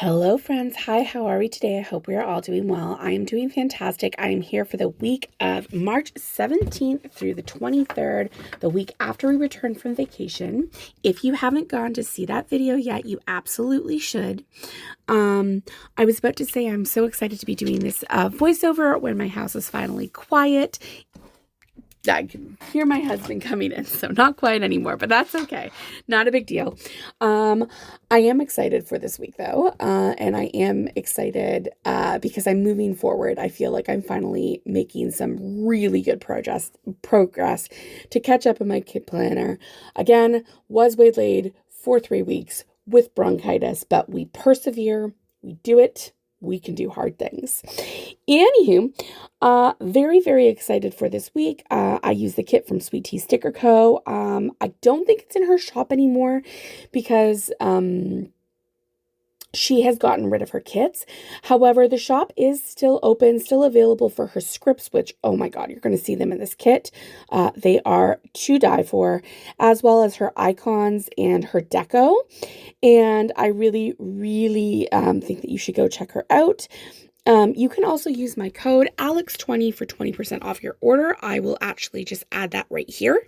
Hello, friends. Hi, how are we today? I hope we are all doing well. I am doing fantastic. I am here for the week of March 17th through the 23rd, the week after we return from vacation. If you haven't gone to see that video yet, you absolutely should. I was about to say I'm so excited to be doing this voiceover when my house is finally quiet. I can hear my husband coming in, so not quiet anymore, but that's okay. Not a big deal. I am excited for this week, though, and I am excited because I'm moving forward. I feel like I'm finally making some really good progress to catch up in my kid planner. Again, was waylaid for 3 weeks with bronchitis, but we persevere, we do it. We can do hard things. Anywho, very, very excited for this week. I use the kit from Sweet Tea Sticker Co. I don't think it's in her shop anymore because she has gotten rid of her kits. However, the shop is still open, still available for her scripts, which, oh my God, you're going to see them in this kit. They are to die for, as well as her icons and her deco. And I really, really think that you should go check her out. You can also use my code ALEX20 for 20% off your order. I will actually just add that right here.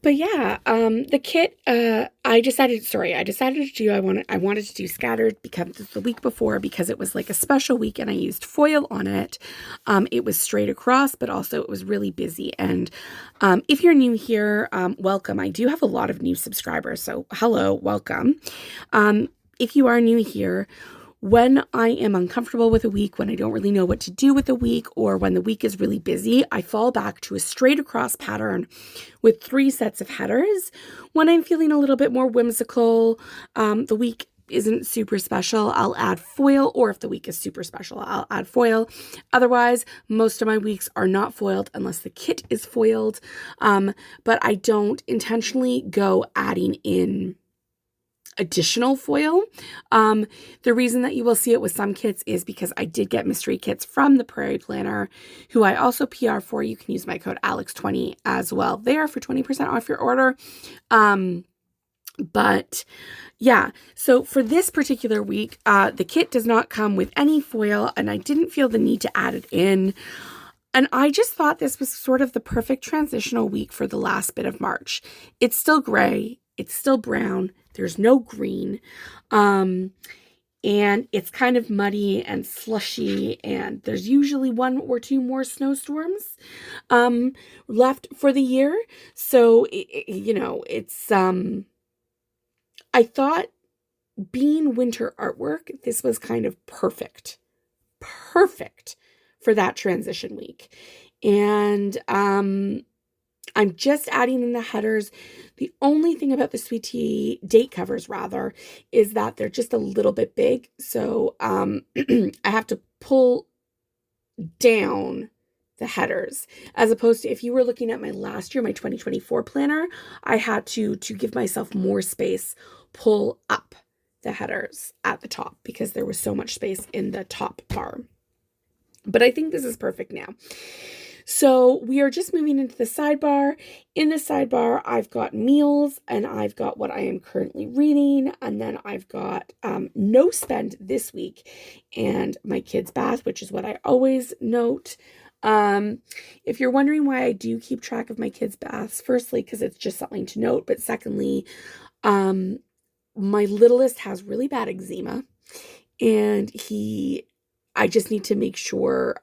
But yeah, the kit, I decided to do, I wanted to do scattered because the week before, because it was like a special week and I used foil on it. It was straight across, but also it was really busy. And if you're new here, welcome. I do have a lot of new subscribers, so hello, welcome. If you are new here, when I am uncomfortable with a week, when I don't really know what to do with a week, or when the week is really busy, I fall back to a straight across pattern with 3 sets of headers. When I'm feeling a little bit more whimsical, the week isn't super special, I'll add foil, or if the week is super special, I'll add foil. Otherwise, most of my weeks are not foiled unless the kit is foiled, but I don't intentionally go adding in additional foil. The reason that you will see it with some kits is because I did get mystery kits from the Prairie Planner, who I also PR for. You can use my code ALEX20 as well there for 20% off your order. But yeah, so for this particular week, the kit does not come with any foil, and I didn't feel the need to add it in. And I just thought this was sort of the perfect transitional week for the last bit of March. It's still gray. It's still brown. There's no green. And it's kind of muddy and slushy. And there's usually 1 or 2 more snowstorms left for the year. So, it's, I thought being winter artwork, this was kind of perfect for that transition week. And, I'm just adding in the headers. The only thing about the Sweet Tea date covers, rather, is that they're just a little bit big. So I have to pull down the headers, as opposed to if you were looking at my last year, my 2024 planner, I had to give myself more space, pull up the headers at the top because there was so much space in the top bar. But I think this is perfect now. So we are just moving into the sidebar. In the sidebar, I've got meals and I've got what I am currently reading. And then I've got no spend this week and my kid's bath, which is what I always note. If you're wondering why I do keep track of my kids' baths, firstly, because it's just something to note. But secondly, my littlest has really bad eczema and I just need to make sure,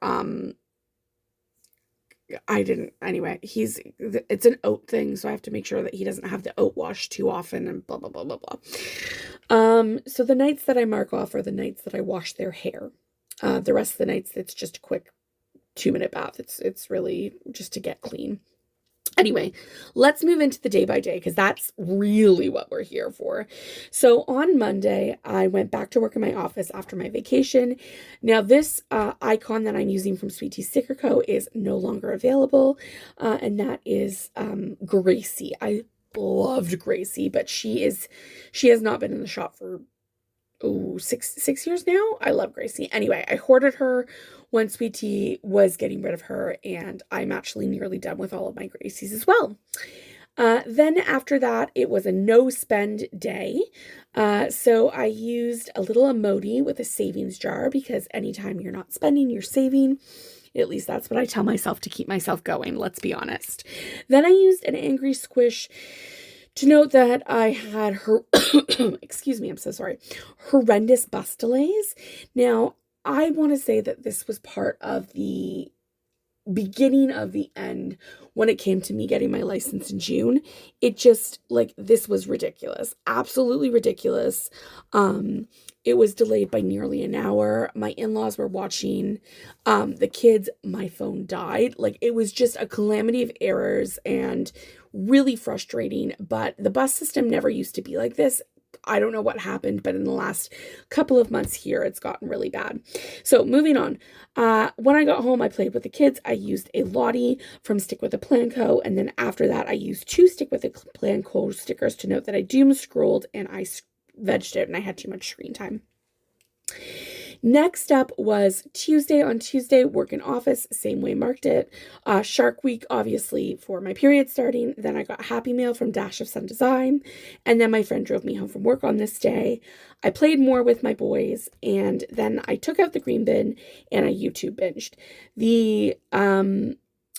it's an oat thing, so I have to make sure that he doesn't have the oat wash too often and blah, blah, blah, blah, blah. So the nights that I mark off are the nights that I wash their hair. The rest of the nights, it's just a quick 2-minute bath. It's really just to get clean. Anyway, let's move into the day by day because that's really what we're here for. So on Monday, I went back to work in my office after my vacation. Now this icon that I'm using from Sweet Tea Sticker Co. is no longer available, and that is Gracie. I loved Gracie, but she has not been in the shop for six years now. I love Gracie. Anyway, I hoarded her when Sweet Tea was getting rid of her, and I'm actually nearly done with all of my Gracies as well. Then after that, it was a no spend day. So I used a little emoji with a savings jar because anytime you're not spending, you're saving. At least that's what I tell myself to keep myself going, let's be honest. Then I used an angry squish to note that I had excuse me, I'm so sorry, horrendous bus delays. Now, I want to say that this was part of the beginning of the end when it came to me getting my license in June. It just, like, this was ridiculous. Absolutely ridiculous. It was delayed by nearly an hour. My in-laws were watching the kids. My phone died. Like, it was just a calamity of errors and really frustrating. But the bus system never used to be like this. I don't know what happened, but in the last couple of months here, it's gotten really bad. So moving on. When I got home, I played with the kids. I used a Lottie from Stick with a Plan Co. And then after that, I used 2 Stick with a Plan Co. stickers to note that I doom scrolled and I vegged it and I had too much screen time. Next up was Tuesday. On Tuesday, work in office, same way marked it. Shark Week, obviously, for my period starting. Then I got Happy Mail from Dash of Sun Design. And then my friend drove me home from work on this day. I played more with my boys. And then I took out the green bin and I YouTube binged. The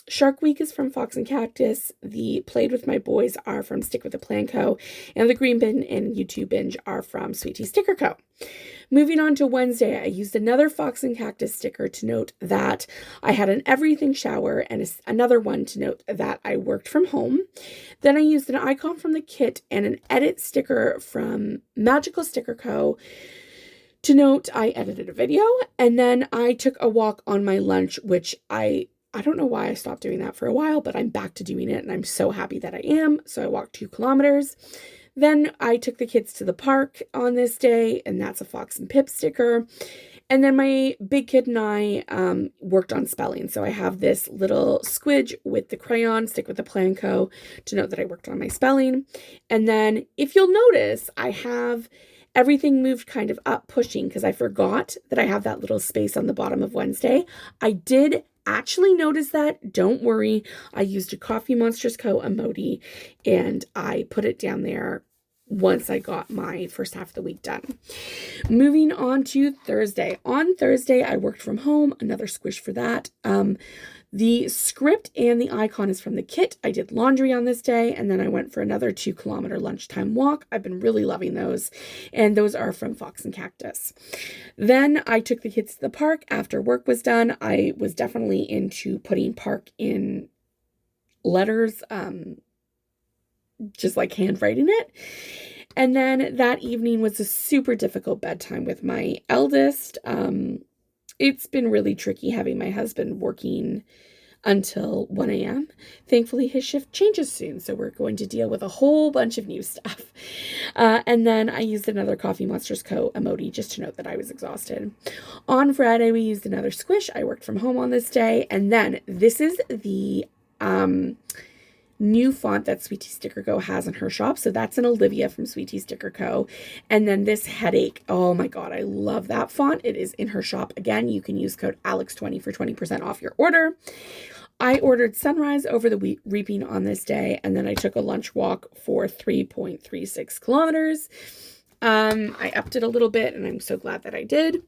Shark Week is from Fox and Cactus. The Played with My Boys are from Stick with a Plan Co. And the Green Bin and YouTube Binge are from Sweet Tea Sticker Co. Moving on to Wednesday, I used another Fox and Cactus sticker to note that I had an everything shower and another one to note that I worked from home. Then I used an icon from the kit and an edit sticker from Magical Sticker Co. to note I edited a video. And then I took a walk on my lunch, which I don't know why I stopped doing that for a while, but I'm back to doing it and I'm so happy that I am. So I walked 2 kilometers. Then I took the kids to the park on this day, and that's a Fox and Pip sticker. And then my big kid and I worked on spelling. So I have this little squidge with the crayon, Stick with the Plan Co. to note that I worked on my spelling. And then if you'll notice, I have everything moved kind of up pushing because I forgot that I have that little space on the bottom of Wednesday. I did actually notice that. Don't worry. I used a Coffee Monsters Co. emoji and I put it down there once I got my first half of the week done. Moving on to Thursday. On Thursday, I worked from home. Another squish for that. The script and the icon is from the kit. I did laundry on this day, and then I went for another 2-kilometer lunchtime walk. I've been really loving those, and those are from Fox and Cactus. Then I took the kids to the park after work was done. I was definitely into putting park in letters, just like handwriting it. And then that evening was a super difficult bedtime with my eldest. It's been really tricky having my husband working until 1 a.m. Thankfully, his shift changes soon, so we're going to deal with a whole bunch of new stuff. And then I used another Coffee Monsters Co. emoji just to note that I was exhausted. On Friday, we used another squish. I worked from home on this day. And then this is the new font that Sweet Tea Sticker Co. has in her shop. So that's an Olivia from Sweet Tea Sticker Co. And then this headache. Oh my God, I love that font. It is in her shop. Again, you can use code Alex20 for 20% off your order. I ordered Sunrise over the reaping on this day. And then I took a lunch walk for 3.36 kilometers. I upped it a little bit and I'm so glad that I did.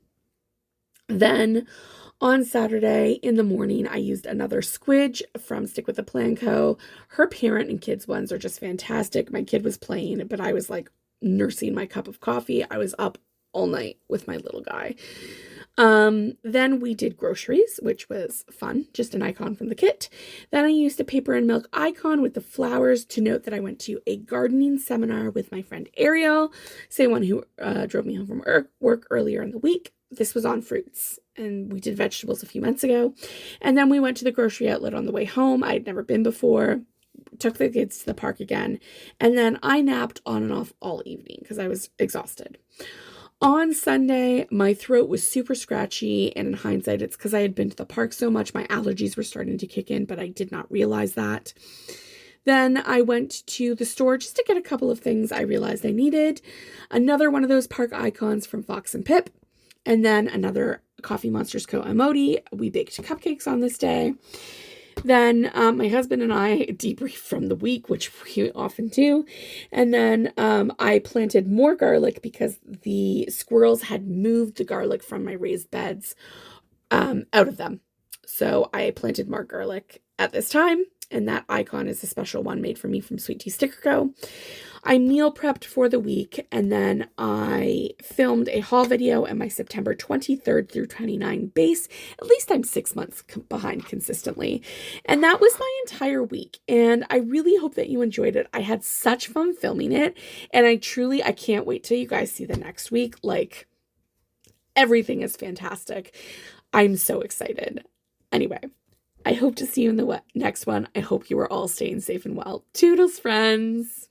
Then on Saturday in the morning, I used another squidge from Stick with the Plan Co. Her parent and kids ones are just fantastic. My kid was playing, but I was like nursing my cup of coffee. I was up all night with my little guy. Then we did groceries, which was fun. Just an icon from the kit. Then I used a paper and milk icon with the flowers to note that I went to a gardening seminar with my friend Ariel, same one who drove me home from work earlier in the week. This was on fruits, and we did vegetables a few months ago. And then we went to the grocery outlet on the way home. I had never been before. Took the kids to the park again. And then I napped on and off all evening because I was exhausted. On Sunday, my throat was super scratchy, and in hindsight, it's because I had been to the park so much, my allergies were starting to kick in, but I did not realize that. Then I went to the store just to get a couple of things I realized I needed. Another one of those park icons from Fox and Pip. And then another Coffee Monsters Co. emoji. We baked cupcakes on this day. Then my husband and I debriefed from the week, which we often do. And then I planted more garlic because the squirrels had moved the garlic from my raised beds out of them. So I planted more garlic at this time. And that icon is a special one made for me from Sweet Tea Sticker Co. I meal prepped for the week, and then I filmed a haul video and my September 23rd through 29 base. At least I'm 6 months behind consistently. And that was my entire week. And I really hope that you enjoyed it. I had such fun filming it. And I can't wait till you guys see the next week. Like, everything is fantastic. I'm so excited. Anyway, I hope to see you in the next one. I hope you are all staying safe and well. Toodles, friends.